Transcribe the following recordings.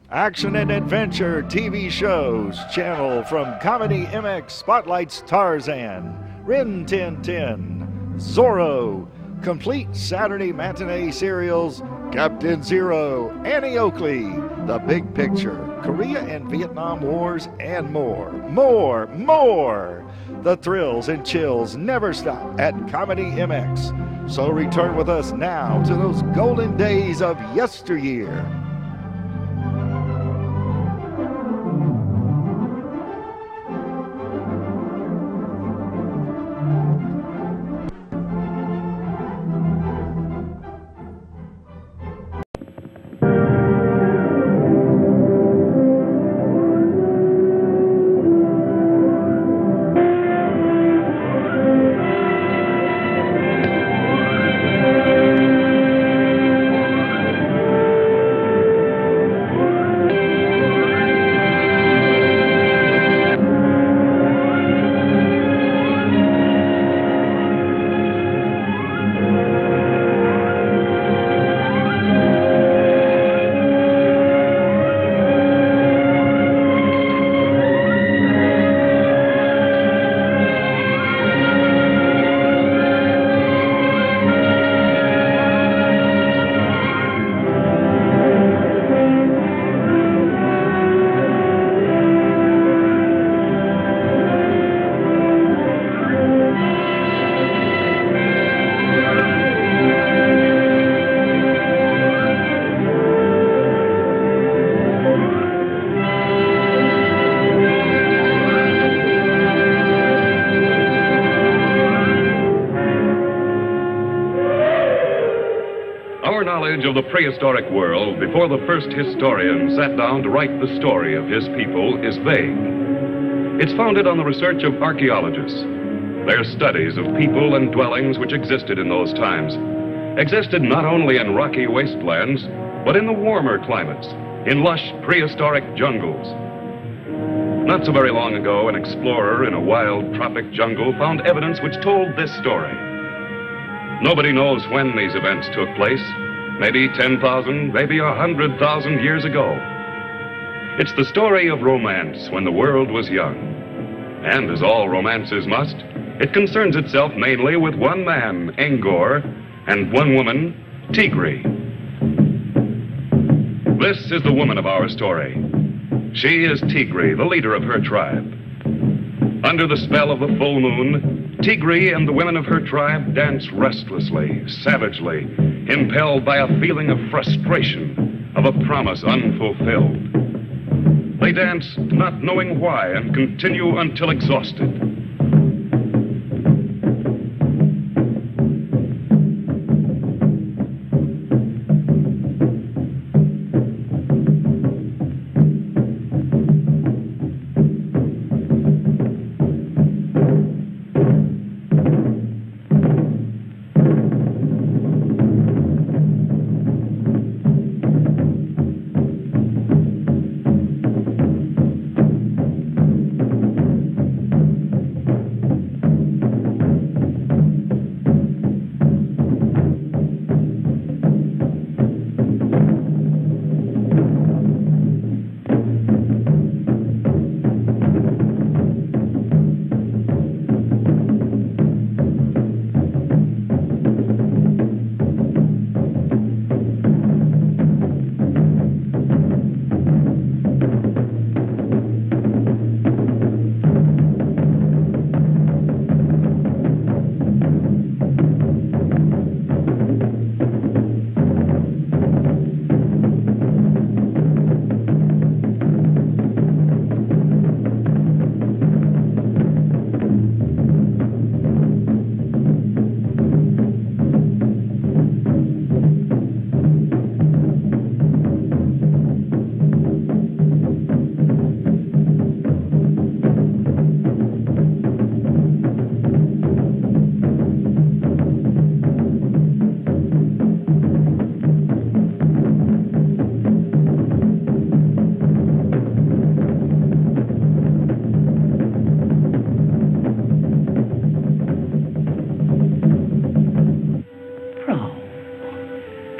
Action and adventure TV shows channel from Comedy MX spotlights Tarzan, Rin Tin Tin, Zorro, complete Saturday matinee serials Captain Zero, Annie Oakley, The Big Picture, Korea and Vietnam Wars, and more. The thrills and chills never stop at Comedy MX. So return with us now to those golden days of yesteryear. Of the prehistoric world before the first historian sat down to write the story of his people is vague. It's founded on the research of archaeologists. Their studies of people and dwellings which existed in those times. Existed not only in rocky wastelands, but in the warmer climates, in lush prehistoric jungles. Not so very long ago, an explorer in a wild tropic jungle found evidence which told this story. Nobody knows when these events took place. Maybe 10,000, maybe 100,000 years ago. It's the story of romance when the world was young. And as all romances must, it concerns itself mainly with one man, Angor, and one woman, Tigri. This is the woman of our story. She is Tigri, the leader of her tribe. Under the spell of the full moon, Tigri and the women of her tribe dance restlessly, savagely, impelled by a feeling of frustration, of a promise unfulfilled. They dance not knowing why and continue until exhausted.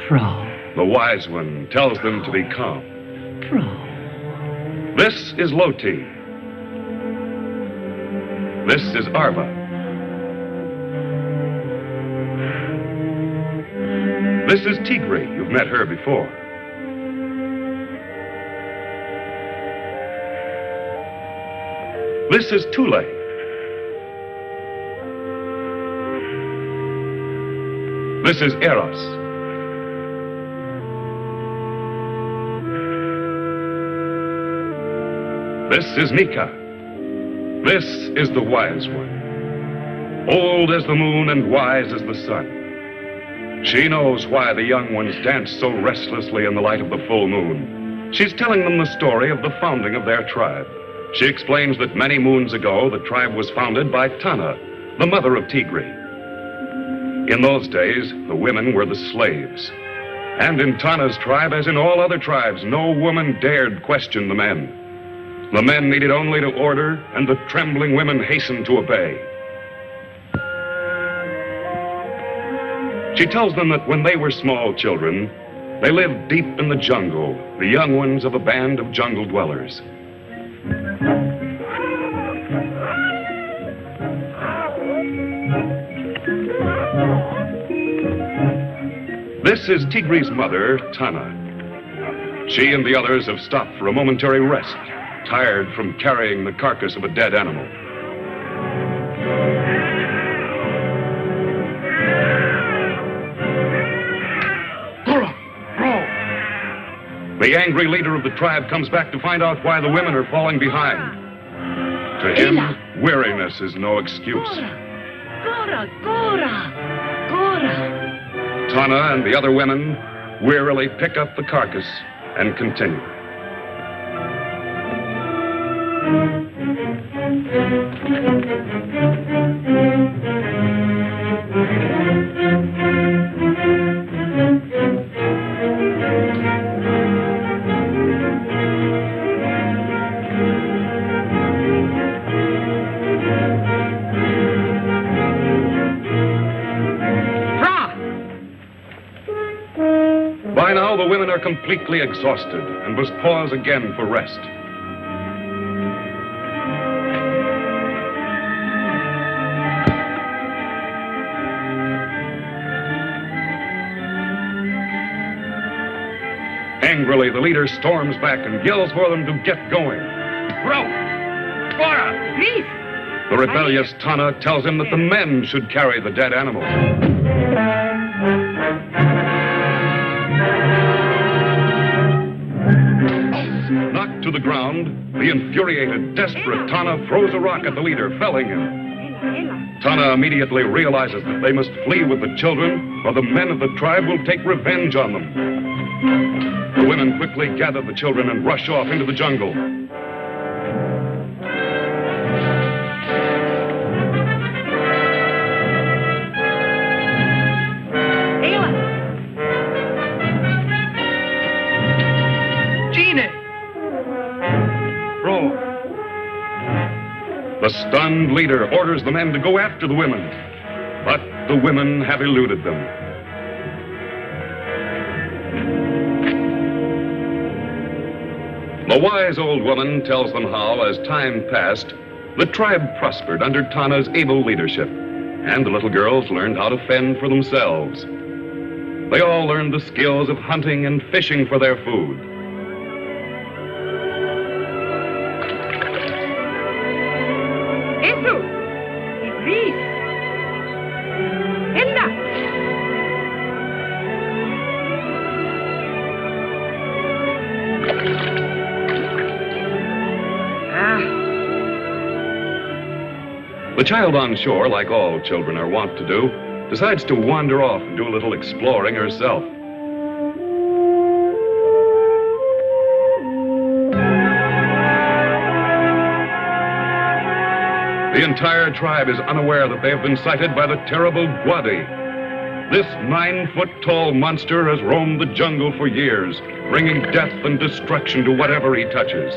Pro. The wise one tells them to be calm, This is Loti. This is Arva. This is Tigri. You've met her before. This is Tule. This is Eros. This is Nika. This is the wise one. Old as the moon and wise as the sun. She knows why the young ones dance so restlessly in the light of the full moon. She's telling them the story of the founding of their tribe. She explains that many moons ago, the tribe was founded by Tana, the mother of Tigri. In those days, the women were the slaves. And in Tana's tribe, as in all other tribes, no woman dared question the men. The men needed only to order, and the trembling women hastened to obey. She tells them that when they were small children, they lived deep in the jungle, the young ones of a band of jungle dwellers. This is Tigri's mother, Tana. She and the others have stopped for a momentary rest, tired from carrying the carcass of a dead animal. The angry leader of the tribe comes back to find out why the women are falling behind. To him, weariness is no excuse. Tana and the other women wearily pick up the carcass and continue. By now, the women are completely exhausted and must pause again for rest. Angrily, the leader storms back and yells for them to get going. The rebellious Tana tells him that the men should carry the dead animal. Knocked to the ground, the infuriated, desperate Tana throws a rock at the leader, felling him. Tana immediately realizes that they must flee with the children, or the men of the tribe will take revenge on them. The women quickly gather the children and rush off into the jungle. The stunned leader orders the men to go after the women, but the women have eluded them. The wise old woman tells them how, as time passed, the tribe prospered under Tana's able leadership, and the little girls learned how to fend for themselves. They all learned the skills of hunting and fishing for their food. The child on shore, like all children are wont to do, decides to wander off and do a little exploring herself. The entire tribe is unaware that they have been sighted by the terrible Guadi. This 9-foot-tall monster has roamed the jungle for years, bringing death and destruction to whatever he touches.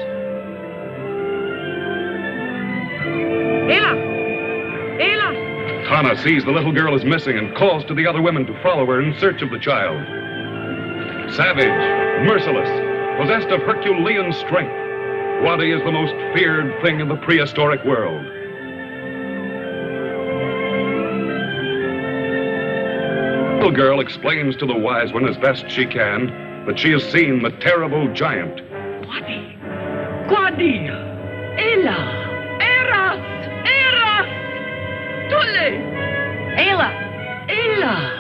Tana sees the little girl is missing and calls to the other women to follow her in search of the child. Savage, merciless, Possessed of Herculean strength, Guadi is the most feared thing in the prehistoric world. The little girl explains to the wise one as best she can that she has seen the terrible giant. Guadi! Guadi! Ela! Eras! Eras! Tule! Ela! Ela!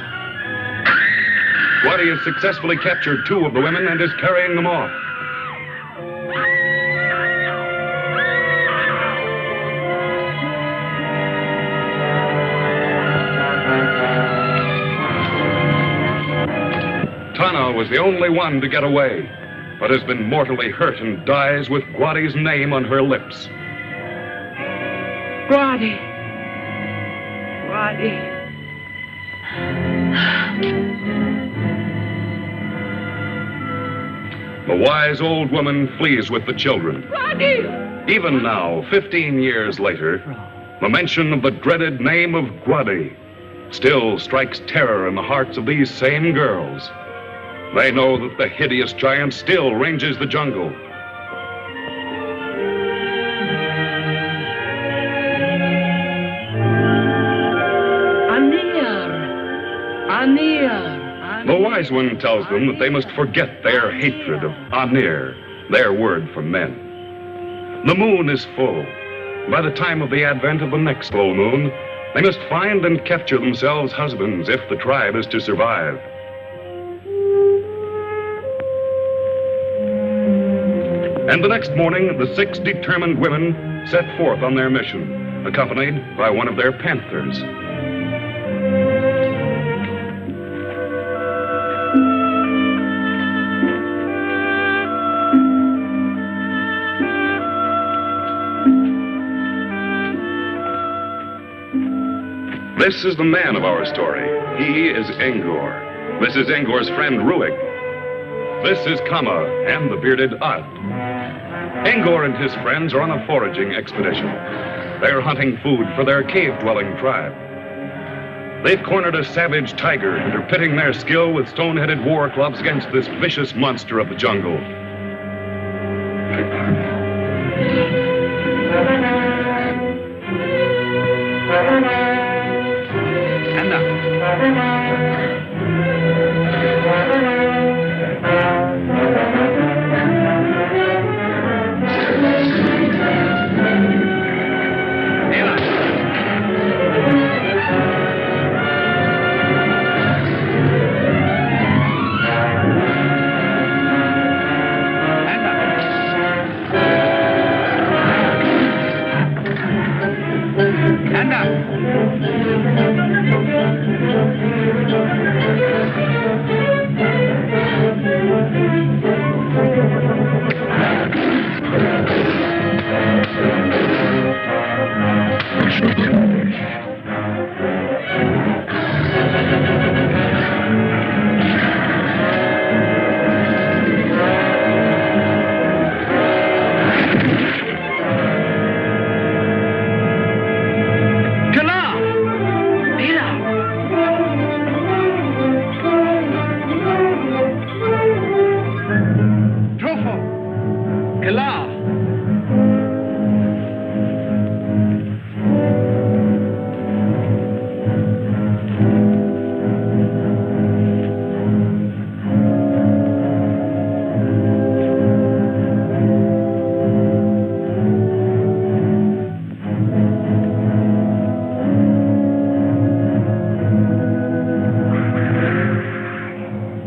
Guadi has successfully captured 2 of the women and is carrying them off. Tana was the only one to get away, but has been mortally hurt and dies with Guadi's name on her lips. Guadi! Guadi! The wise old woman flees with the children. Guadi! Even now, 15 years later, the mention of the dreaded name of Guadi still strikes terror in the hearts of these same girls. They know that the hideous giant still ranges the jungle. The wise one tells them that they must forget their hatred of Anir, their word for men. The moon is full. By the time of the advent of the next full moon, they must find and capture themselves husbands if the tribe is to survive. And the next morning, the 6 determined women set forth on their mission, accompanied by one of their panthers. This is the man of our story. He is Angor. This is Angor's friend Ruig. This is Kama and the bearded Ad. Angor and his friends are on a foraging expedition. They're hunting food for their cave-dwelling tribe. They've cornered a savage tiger and are pitting their skill with stone-headed war clubs against this vicious monster of the jungle.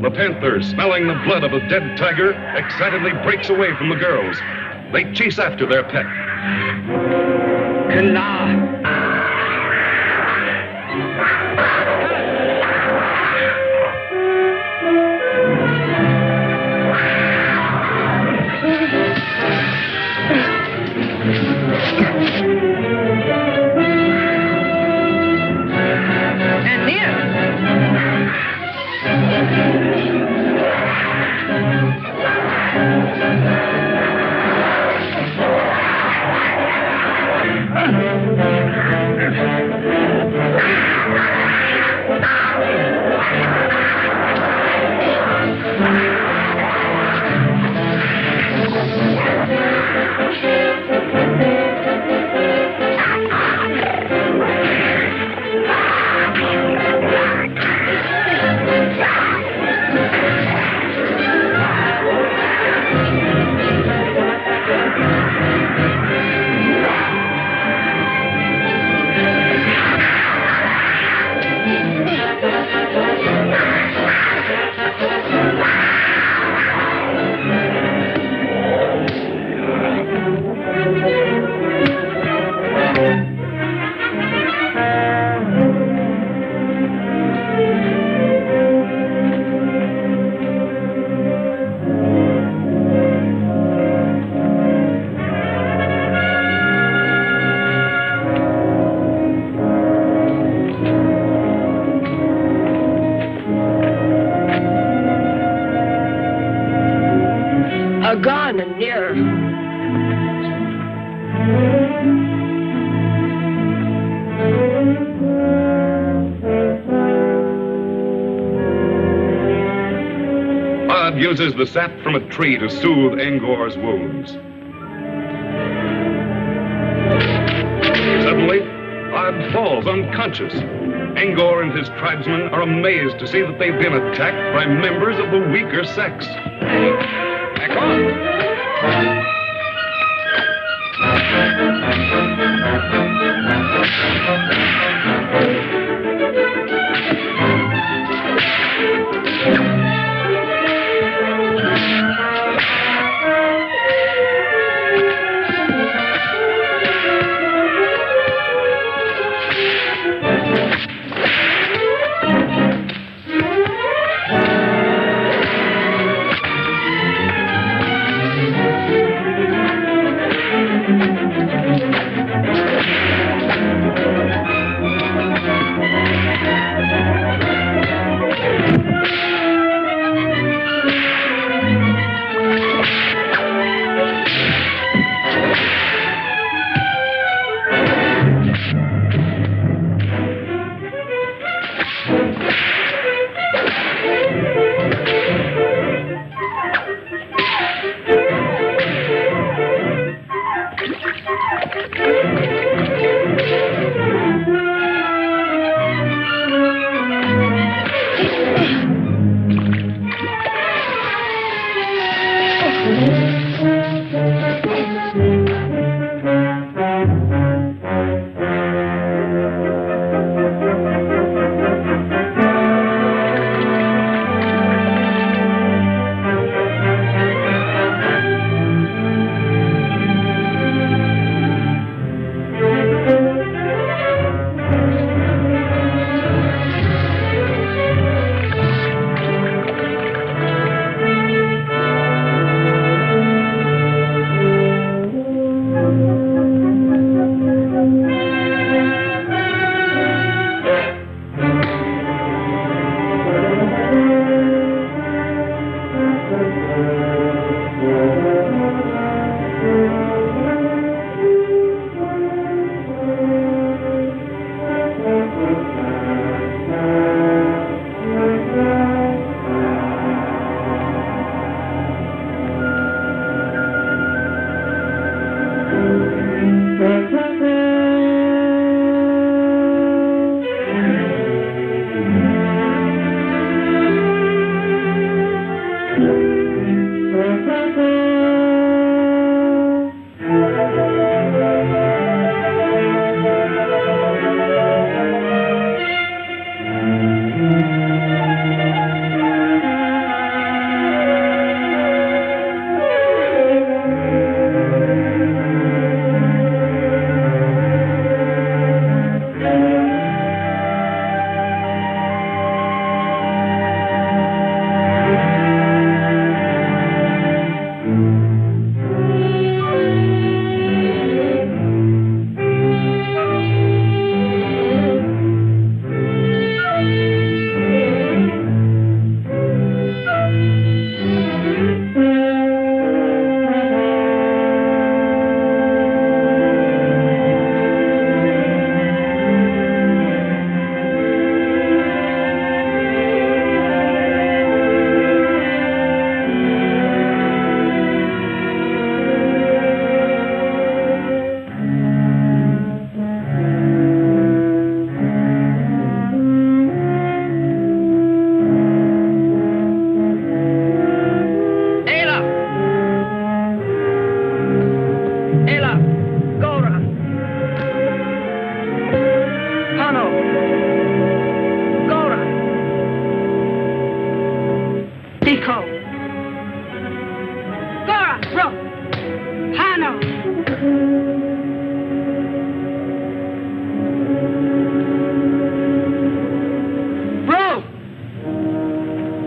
The panther, smelling the blood of a dead tiger, excitedly breaks away from the girls. They chase after their pet. And A gun and near. Odd uses the sap from a tree to soothe Angor's wounds. Suddenly, Odd falls unconscious. Angor and his tribesmen are amazed to see that they've been attacked by members of the weaker sex. Back on!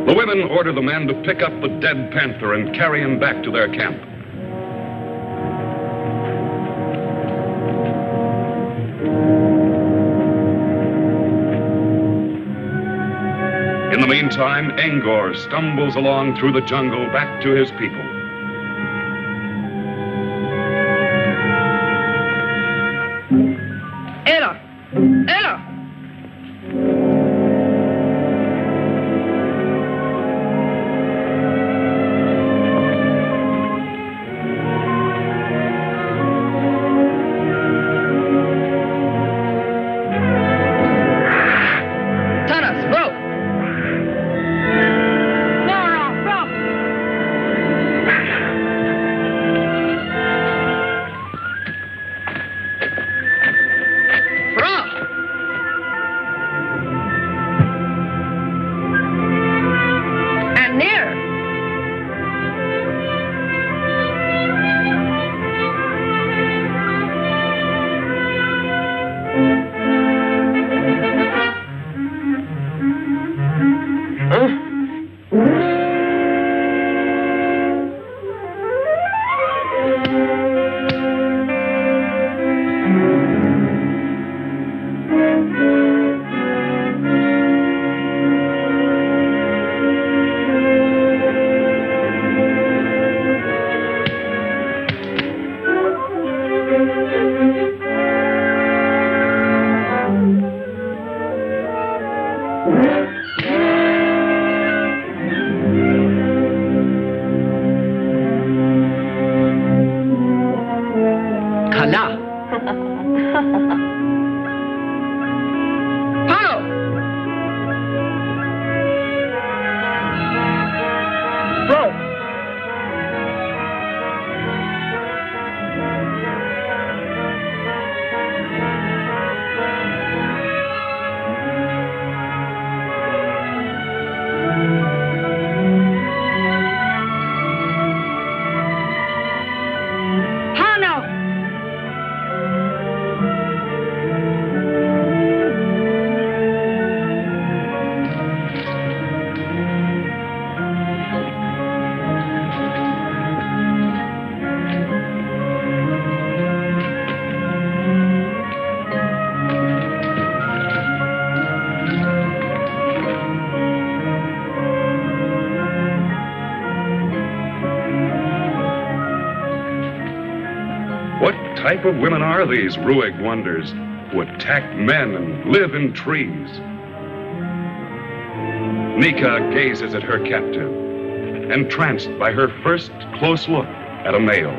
The women order the men to pick up the dead panther and carry him back to their camp. In the meantime, Angor stumbles along through the jungle back to his people. type of women are these Ruig wonders who attack men and live in trees? Nika gazes at her captive, entranced by her first close look at a male.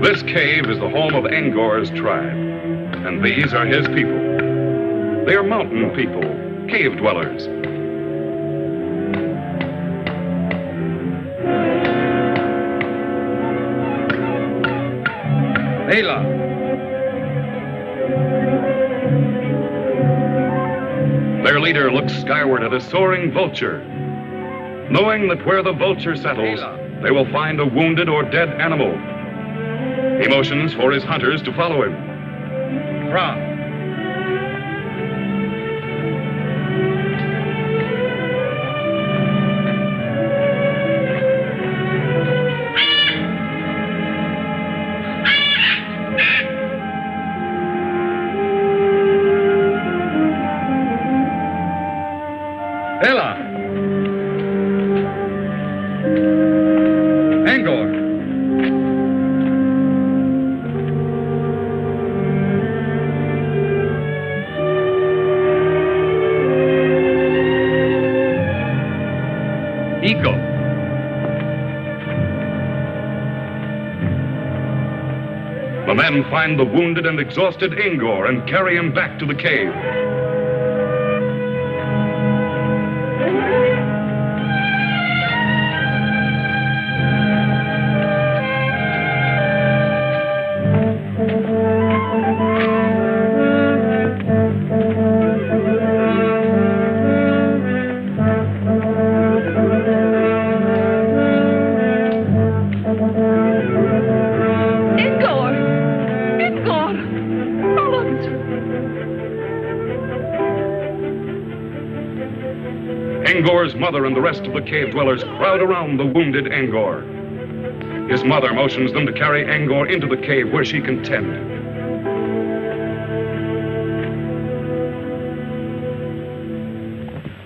This cave is the home of Angor's tribe, and these are his people. They are mountain people, cave dwellers. Ayla. Their leader looks skyward at a soaring vulture, knowing that where the vulture settles, they will find a wounded or dead animal. He motions for his hunters to follow him. Ra. Ela. Angor. Iko. The men find the wounded and exhausted Angor and carry him back to the cave. Angor's mother and the rest of the cave dwellers crowd around the wounded Angor. His mother motions them to carry Angor into the cave where she can tend.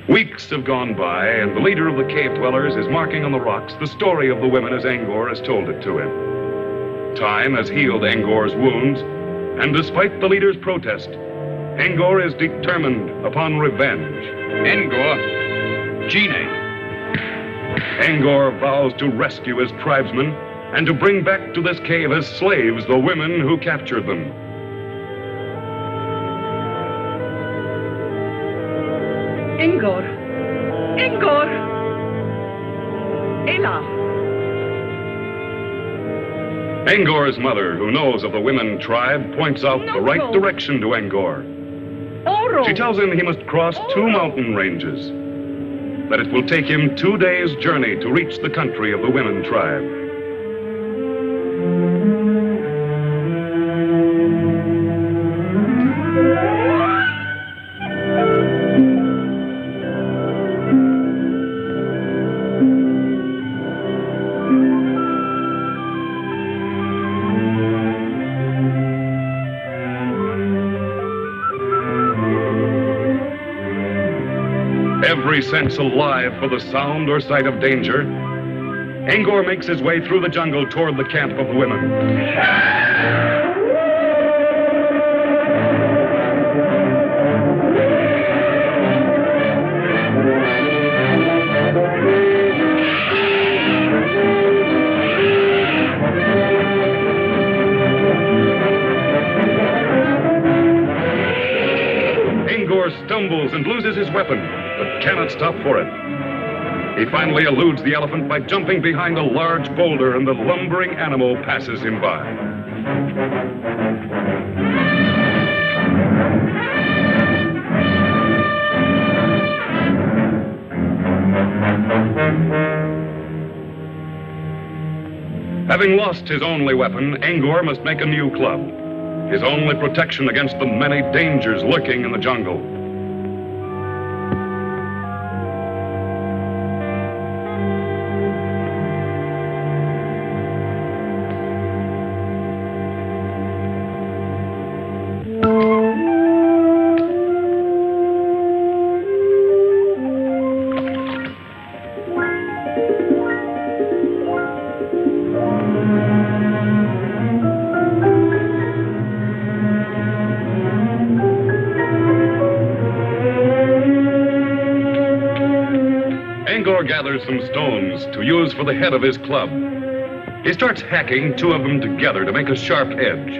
Weeks have gone by, and the leader of the cave dwellers is marking on the rocks the story of the women as Angor has told it to him. Time has healed Angor's wounds, and despite the leader's protest, Angor is determined upon revenge. Angor. Gine. Angor vows to rescue his tribesmen and to bring back to this cave as slaves the women who captured them. Angor. Angor. Ela. Angor's mother, who knows of the women tribe, points out the right direction to Angor. Oro. She tells him he must cross 2 mountain ranges, that it will take him 2 days' journey to reach the country of the women tribe. Every sense alive for the sound or sight of danger, Angor makes his way through the jungle toward the camp of the women. weapon, but cannot stop for it. He finally eludes the elephant by jumping behind a large boulder, and the lumbering animal passes him by. Having lost his only weapon, Angor must make a new club, his only protection against the many dangers lurking in the jungle. Angor gathers some stones to use for the head of his club. He starts hacking two of them together to make a sharp edge.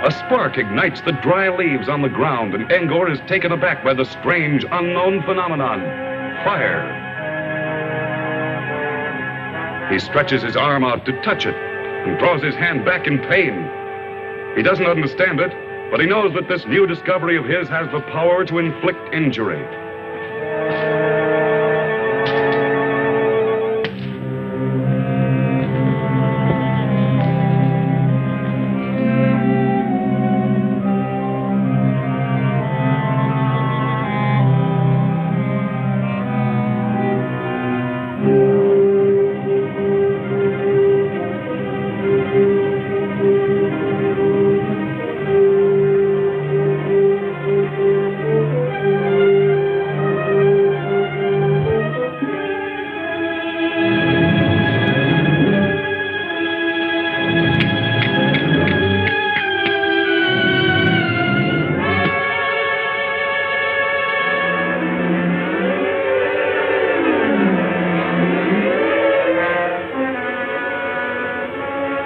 A spark ignites the dry leaves on the ground, and Angor is taken aback by the strange, unknown phenomenon, fire. He stretches his arm out to touch it and draws his hand back in pain. He doesn't understand it, but he knows that this new discovery of his has the power to inflict injury.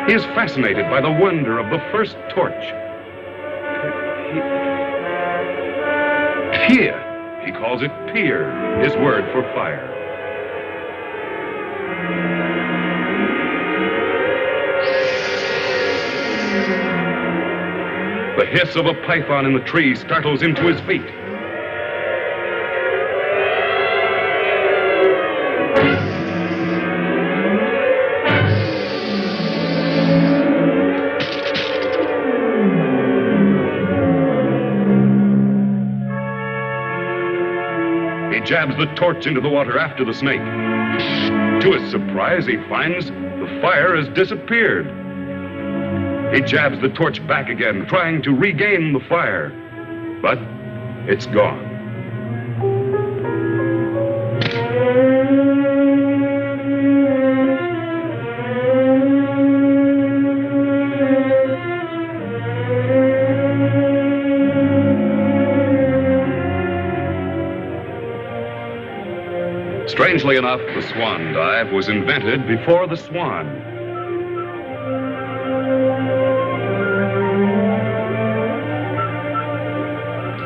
He is fascinated by the wonder of the first torch. Pier, he calls it pier, his word for fire. The hiss of a python in the tree startles him to his feet. He jabs the torch into the water after the snake. To his surprise, he finds the fire has disappeared. He jabs the torch back again, trying to regain the fire, but it's gone. Strangely enough, the swan dive was invented before the swan.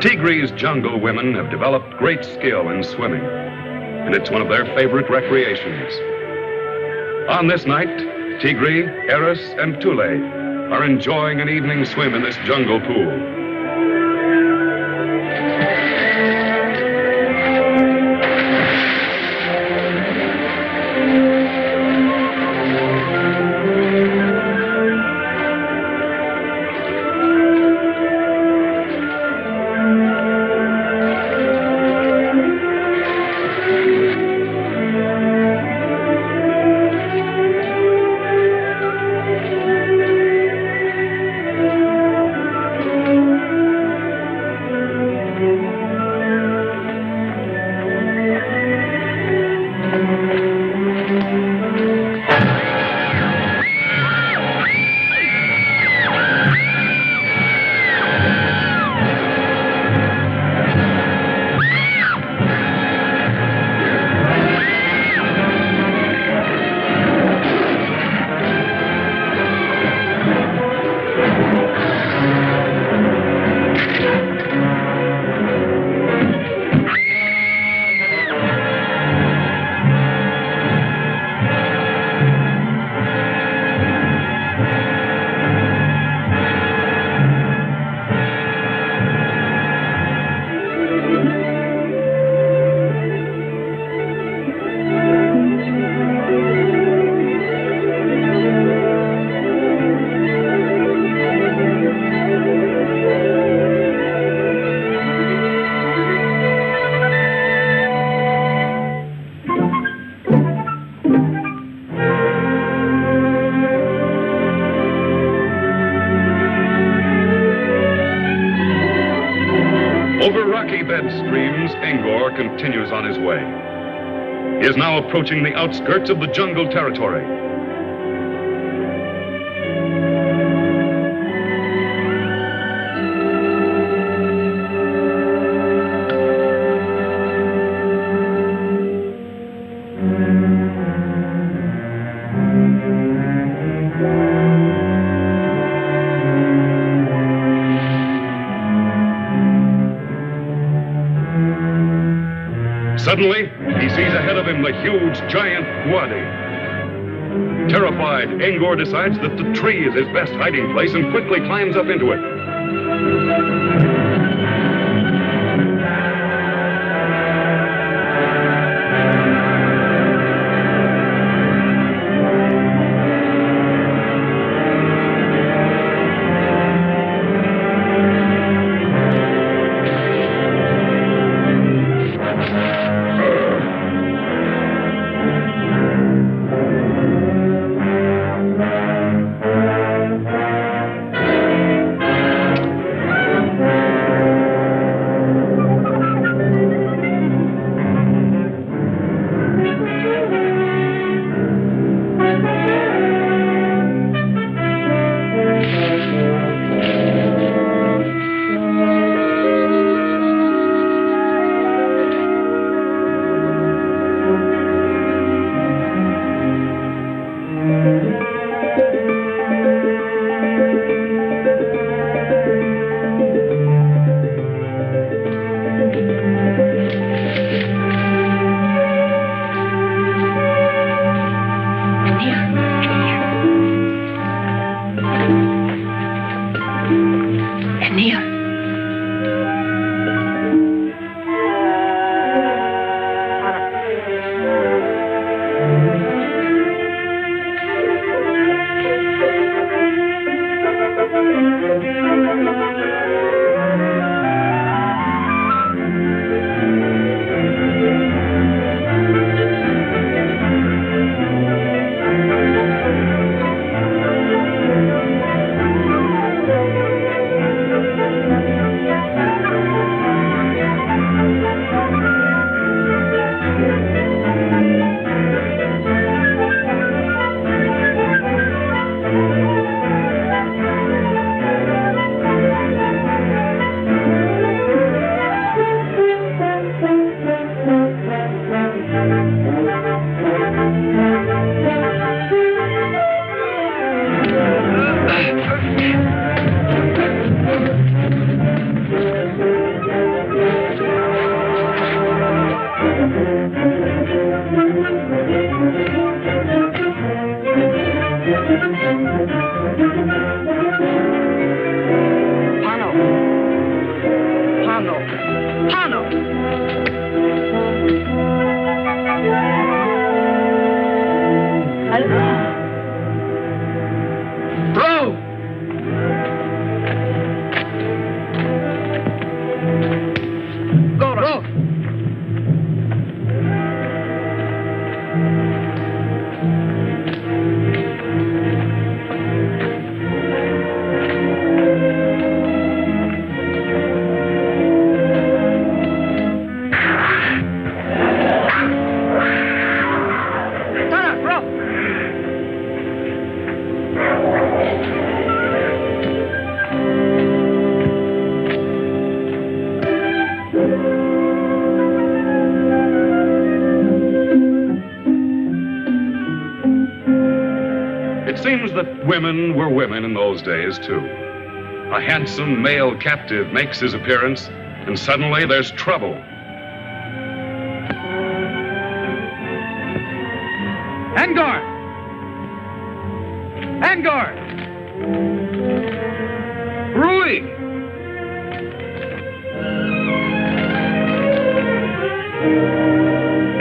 Tigri's jungle women have developed great skill in swimming, and it's one of their favorite recreations. On this night, Tigri, Eris, and Tule are enjoying an evening swim in this jungle pool. Over rocky bed streams, Angor continues on his way. He is now approaching the outskirts of the jungle territory. Suddenly, he sees ahead of him the huge giant Guadi. Terrified, Angor decides that the tree is his best hiding place and quickly climbs up into it. Women were women in those days, too. A handsome male captive makes his appearance, and suddenly there's trouble. Angor! Angor! Rui!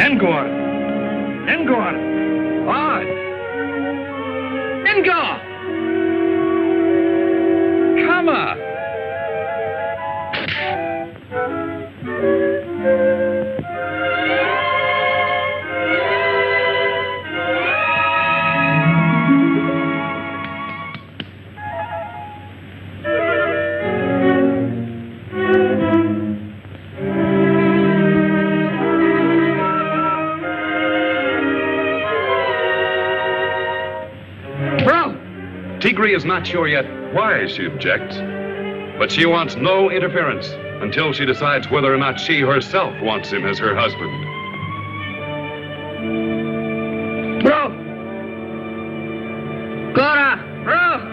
Angor! Angor! Odd! Angor! Come! Tigri is not sure yet why she objects, but she wants no interference until she decides whether or not she herself wants him as her husband. Bro! Cora! Bro!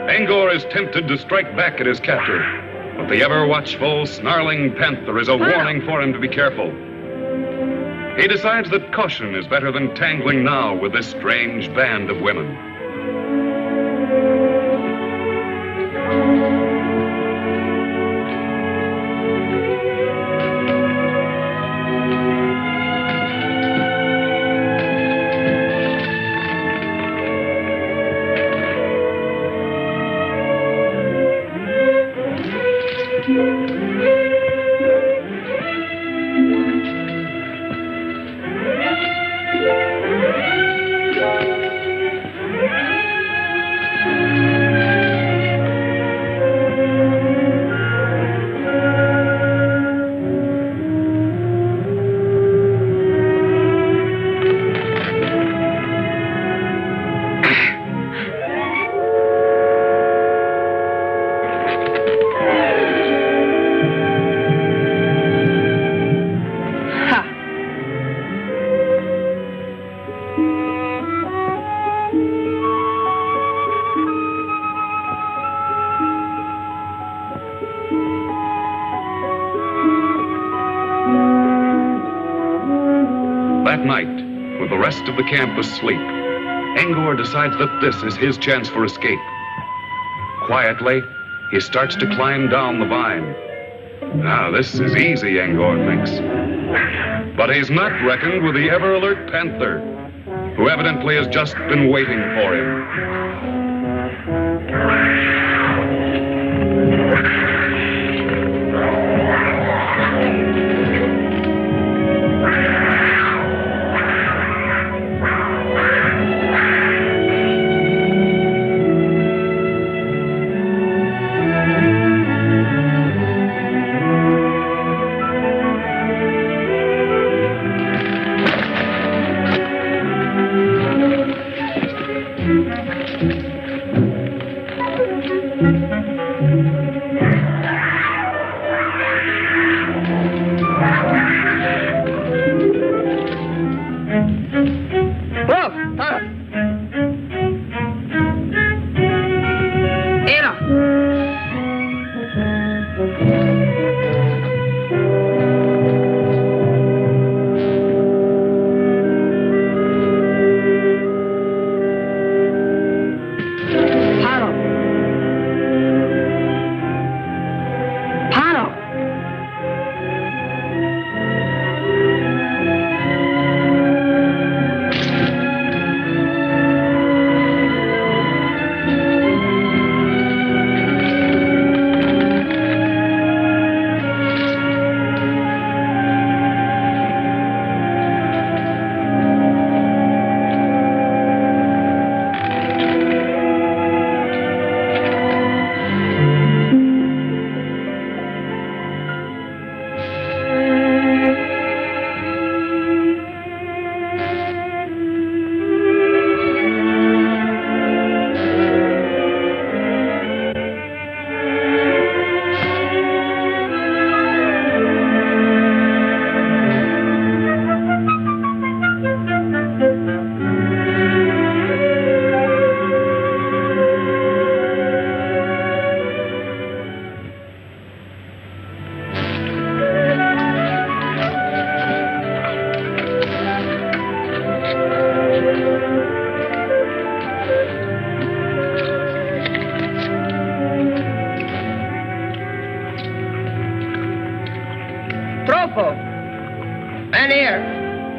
Angor is tempted to strike back at his captor, but the ever-watchful, snarling panther is a warning for him to be careful. He decides that caution is better than tangling now with this strange band of women. That night, with the rest of the camp asleep, Angor decides that this is his chance for escape. Quietly, he starts to climb down the vine. Now, this is easy, Angor thinks. But he's not reckoned with the ever-alert panther, who evidently has just been waiting for him.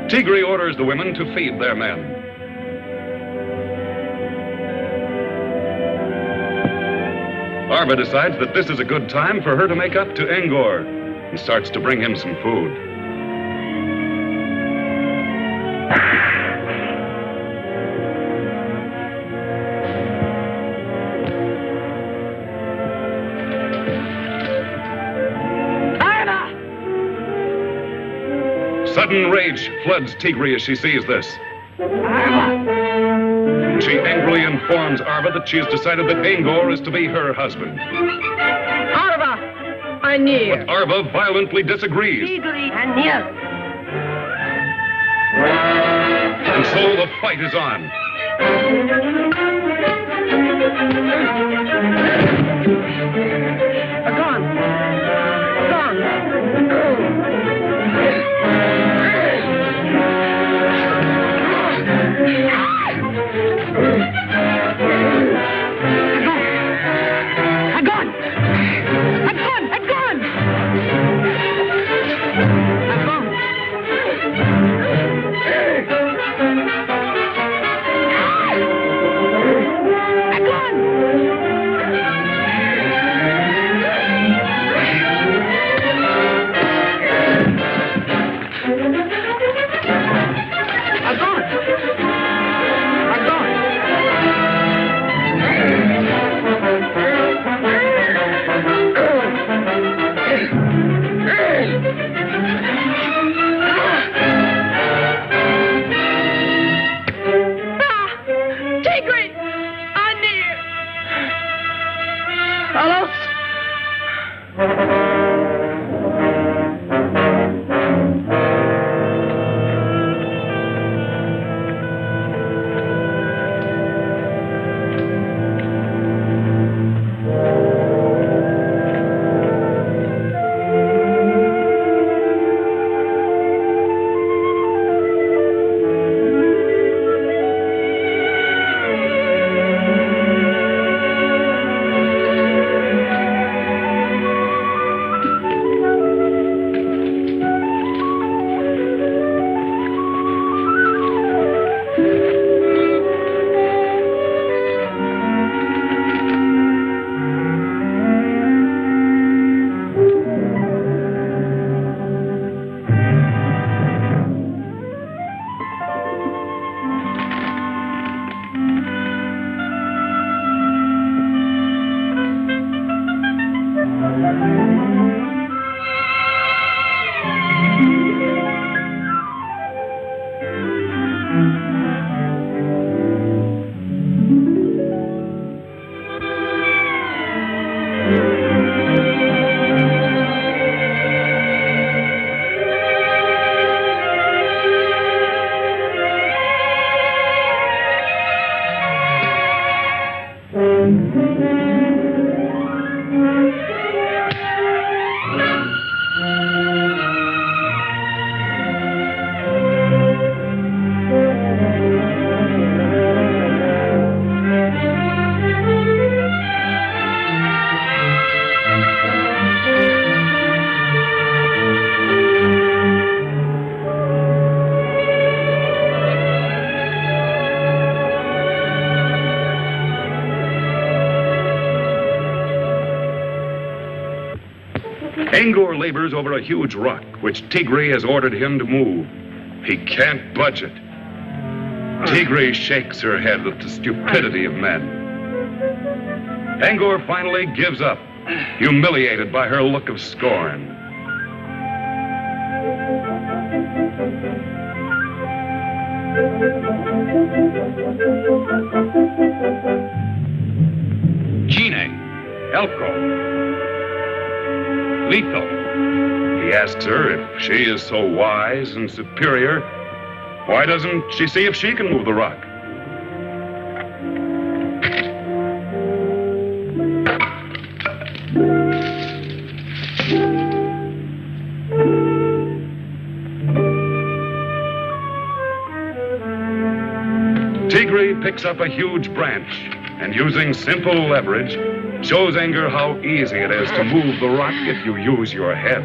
Tigri orders the women to feed their men. Arva decides that this is a good time for her to make up to Angor and starts to bring him some food. Sudden rage floods Tigri as she sees this. Arva! She angrily informs Arva that she has decided that Angor is to be her husband. Arva! Anir! But Arva violently disagrees. Tigri Anir! And so the fight is on. Gone! Gone! Angor labors over a huge rock, which Tigri has ordered him to move. He can't budge it. Tigri shakes her head at the stupidity of men. Angor finally gives up, humiliated by her look of scorn. Gine, Elko, Lethal. He asks her if she is so wise and superior, why doesn't she see if she can move the rock? Tigri picks up a huge branch and, using simple leverage, shows Angor how easy it is to move the rock if you use your head.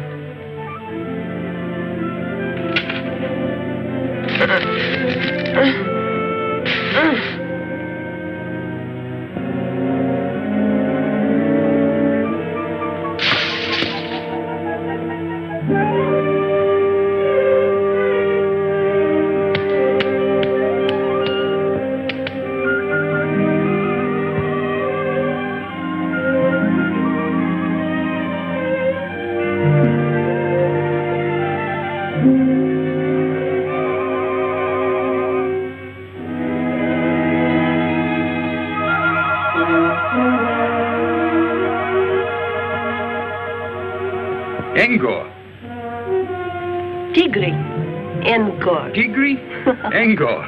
Angor. Tigri. Angor. Tigri? Angor.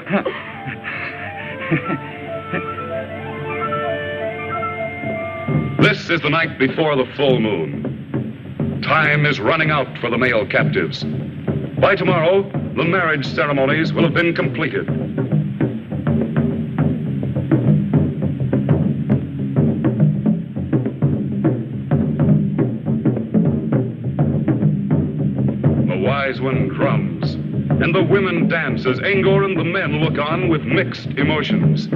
This is the night before the full moon. Time is running out for the male captives. By tomorrow, the marriage ceremonies will have been completed. The wise one drums, and the women dance as Angor and the men look on with mixed emotions.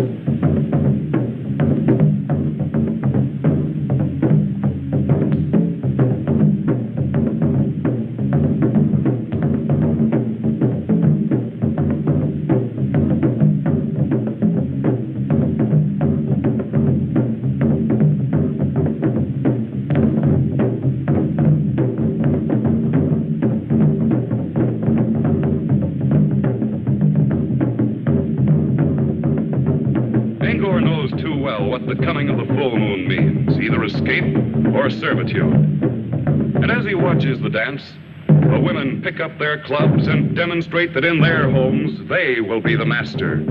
Angor knows too well what the coming of the full moon means, either escape or servitude. And as he watches the dance, the women pick up their clubs and demonstrate that in their homes they will be the master.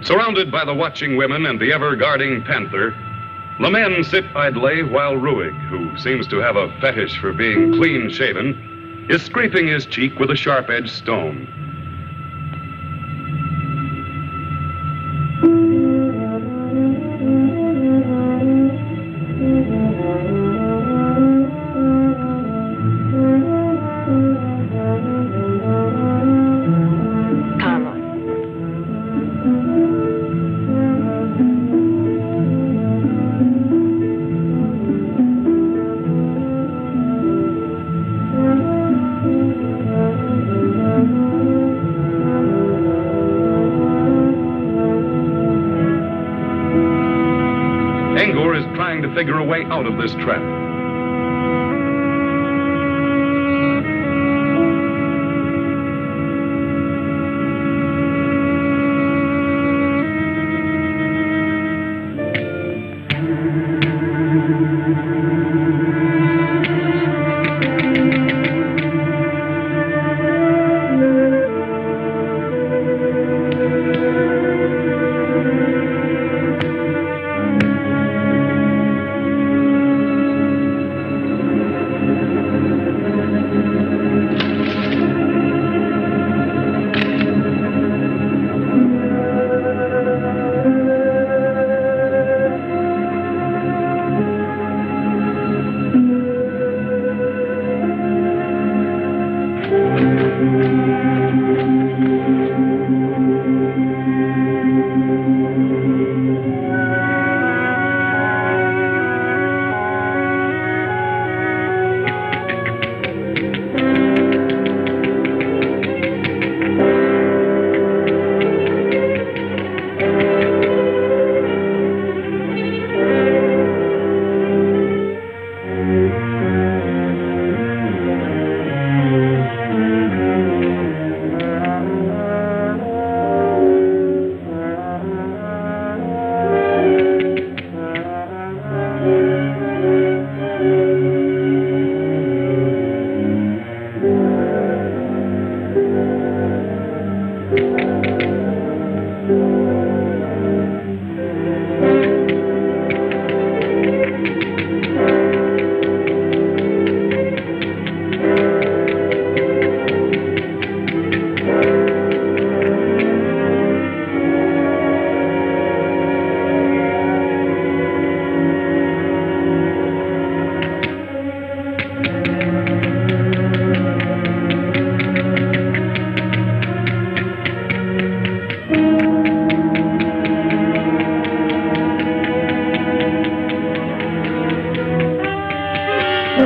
Surrounded by the watching women and the ever-guarding panther, the men sit idly while Ruig, who seems to have a fetish for being clean-shaven, is scraping his cheek with a sharp-edged stone. Angor is trying to figure a way out of this trap.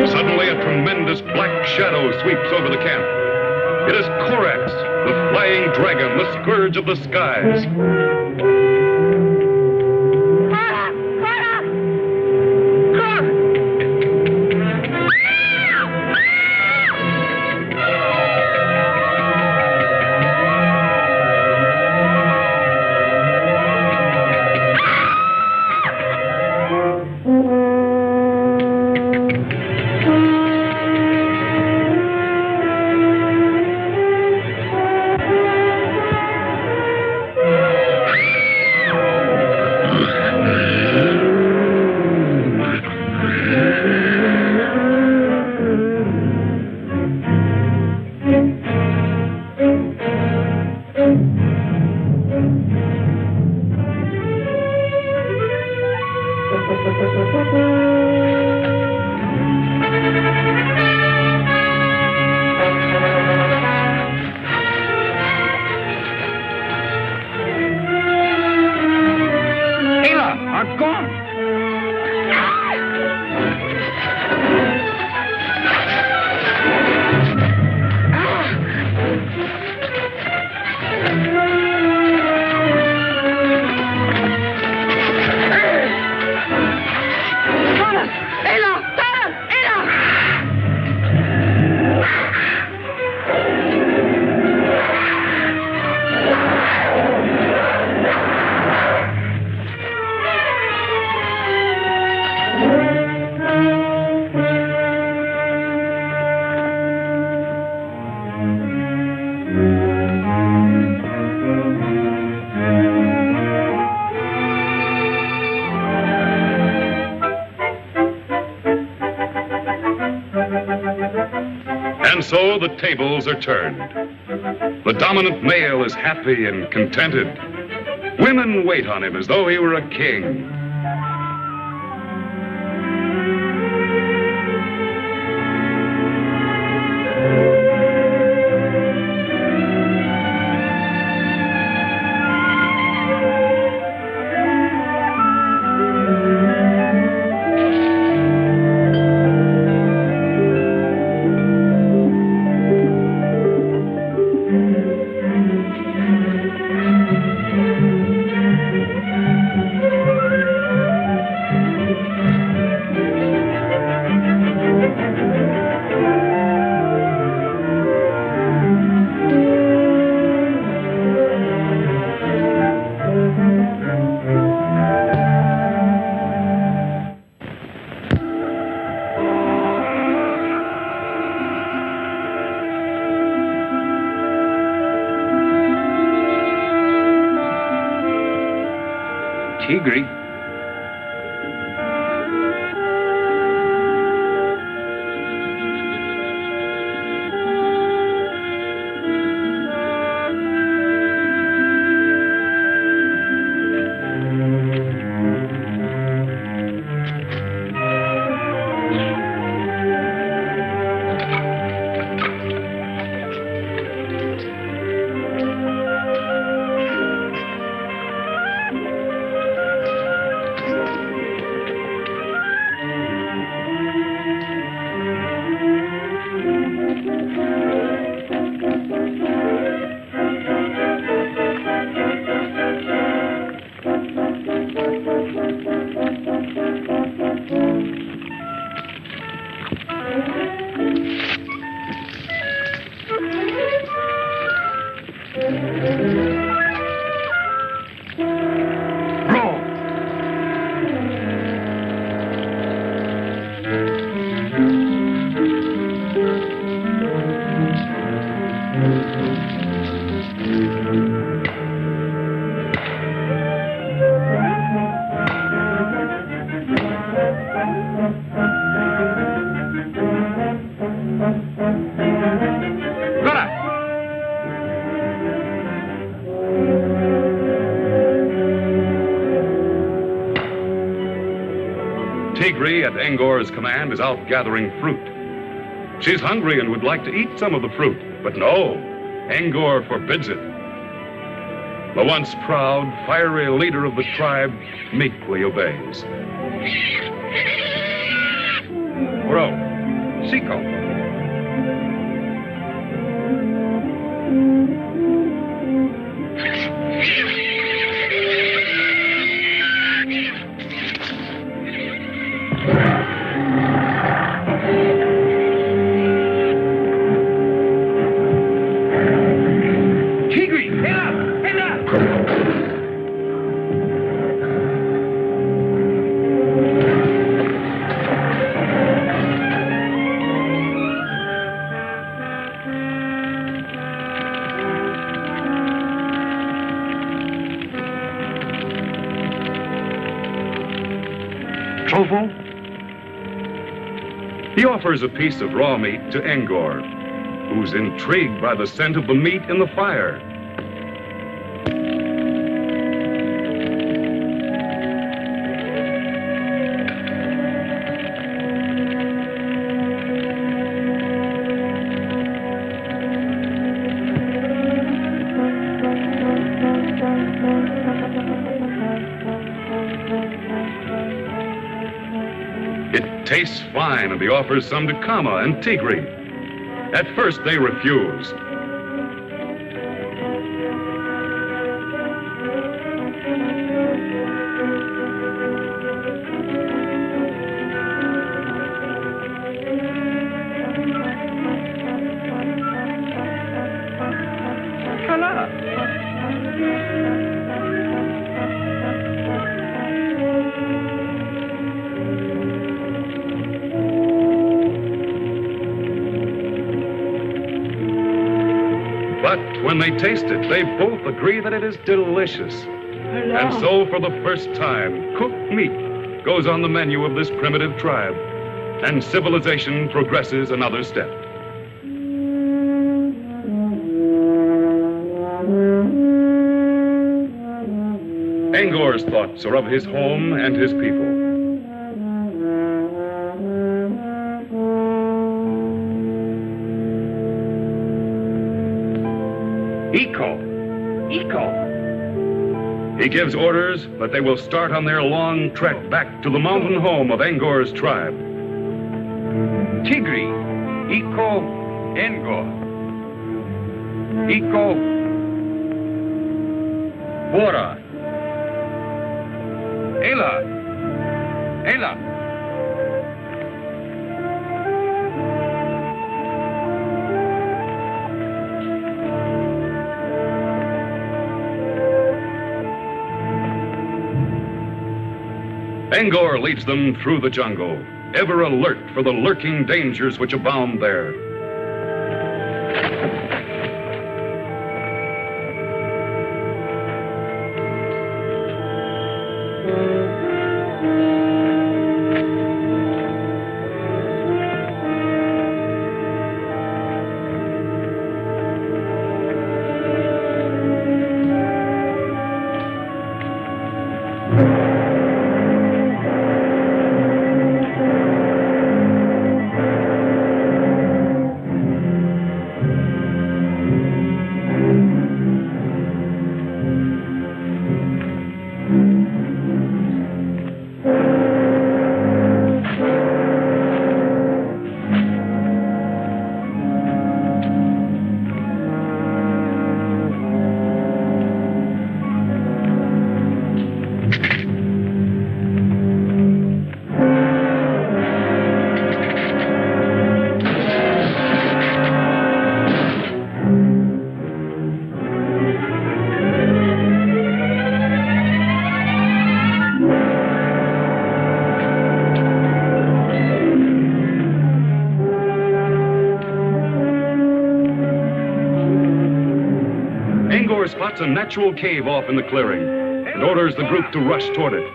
Suddenly, a tremendous black shadow sweeps over the camp. It is Korax, the flying dragon, the scourge of the skies. And so the tables are turned. The dominant male is happy and contented. Women wait on him as though he were a king. Tigri. Tigri, at Angor's command, is out gathering fruit. She's hungry and would like to eat some of the fruit, but no, Angor forbids it. The once proud, fiery leader of the tribe meekly obeys. Bro, He offers a piece of raw meat to Angor, who's intrigued by the scent of the meat in the fire. It tastes fine, and he offers some to Kama and Tigri. At first, they refuse. But when they taste it, they both agree that it is delicious. And so, for the first time, cooked meat goes on the menu of this primitive tribe, and civilization progresses another step. Angor's thoughts are of his home and his people. Eco. He gives orders that they will start on their long trek back to the mountain home of Angor's tribe. Tigri. Eco. Angor. Eco. Bora. Ela. Ela. Angor leads them through the jungle, ever alert for the lurking dangers which abound there. Angor spots a natural cave off in the clearing and orders the group to rush toward it.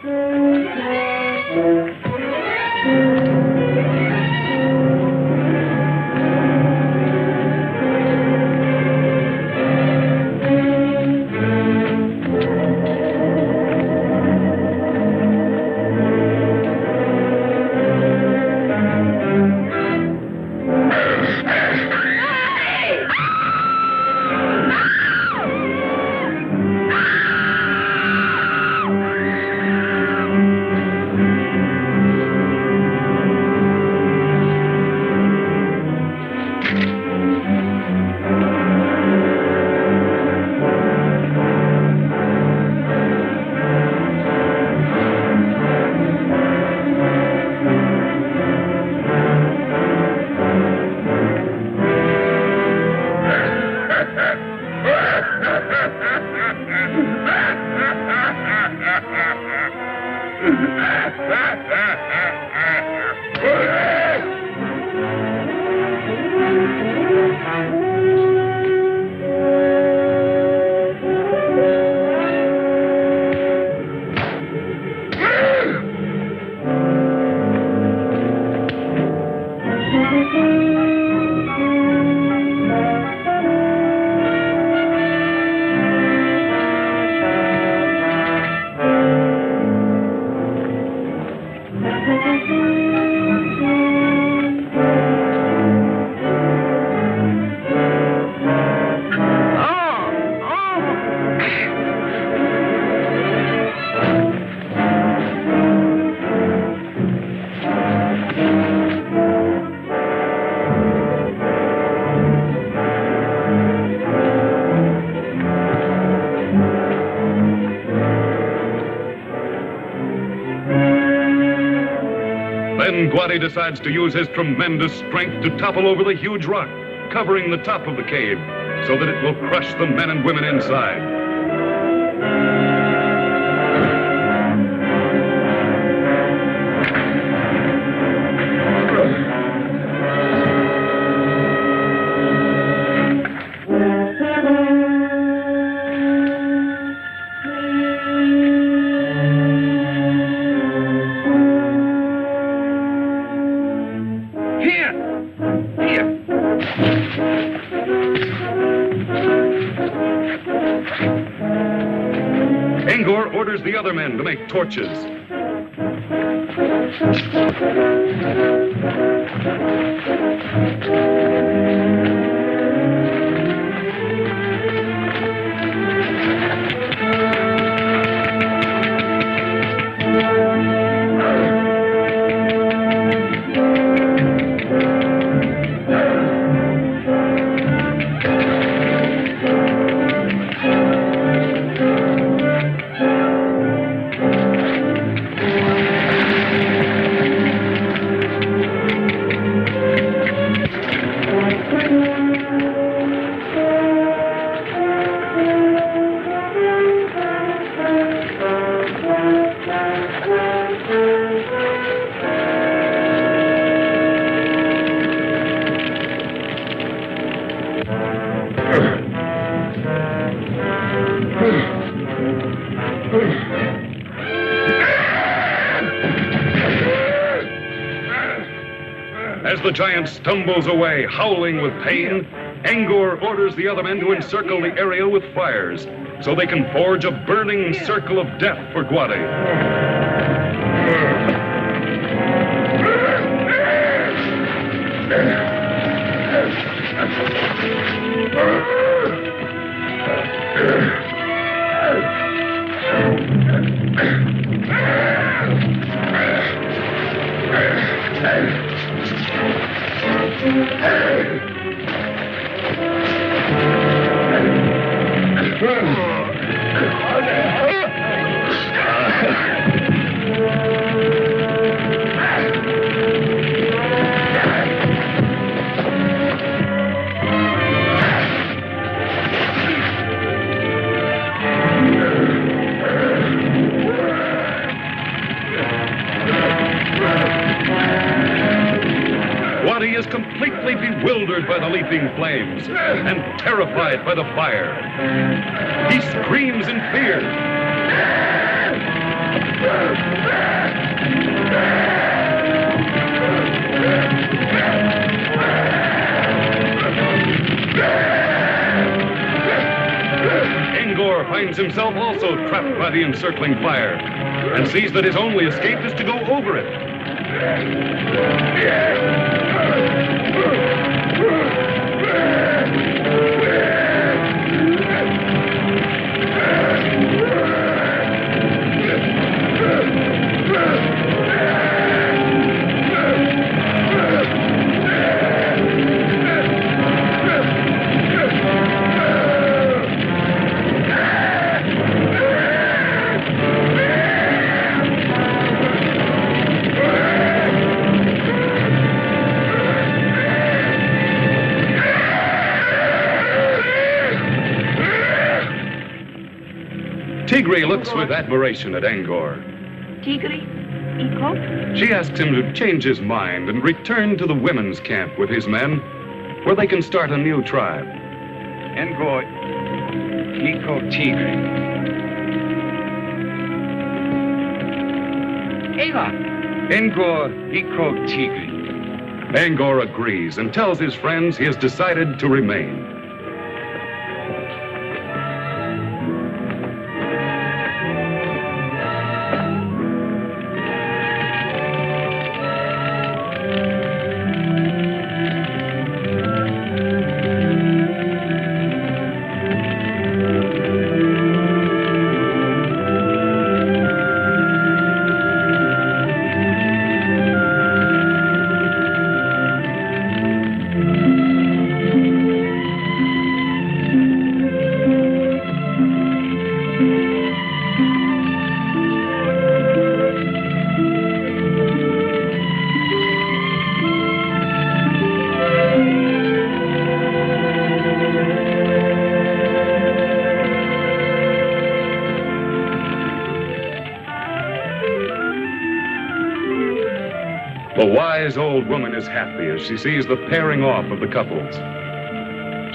Then Guadi decides to use his tremendous strength to topple over the huge rock, covering the top of the cave, so that it will crush the men and women inside. Angor orders the other men to make torches. As the giant stumbles away, howling with pain, Angor orders the other men to encircle the area with fires, so they can forge a burning circle of death for Guadi. Guadi is completely bewildered by the leaping flames and terrified by the fire. He screams in fear. Angor finds himself also trapped by the encircling fire and sees that his only escape is to go over it. Tigri looks with admiration at Angor. Tigri? Iko? She asks him to change his mind and return to the women's camp with his men, where they can start a new tribe. Angor, Iko Tigri. Eva. Angor, Iko Tigri. Angor agrees and tells his friends he has decided to remain. The wise old woman is happy as she sees the pairing off of the couples.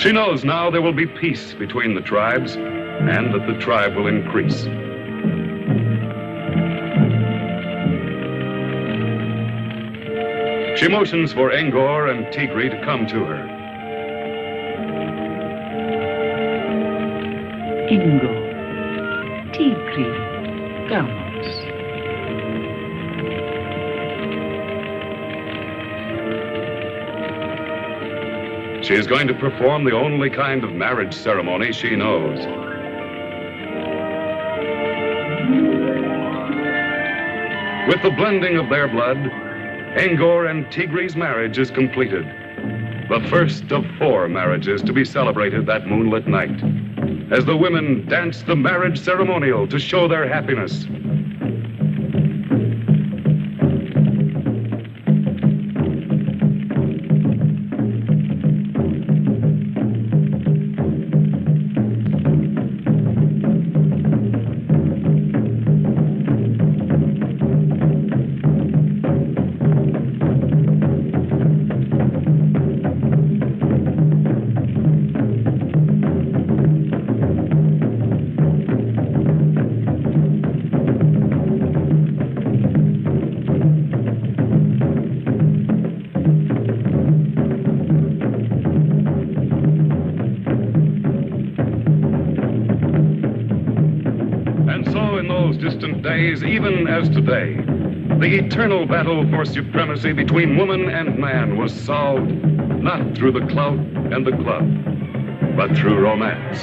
She knows now there will be peace between the tribes and that the tribe will increase. She motions for Angor and Tigri to come to her. Angor, Tigri, vamos. She is going to perform the only kind of marriage ceremony she knows. With the blending of their blood, Angor and Tigri's marriage is completed. The first of 4 marriages to be celebrated that moonlit night, as the women dance the marriage ceremonial to show their happiness. Distant days, even as today, the eternal battle for supremacy between woman and man was solved not through the clout and the club, but through romance.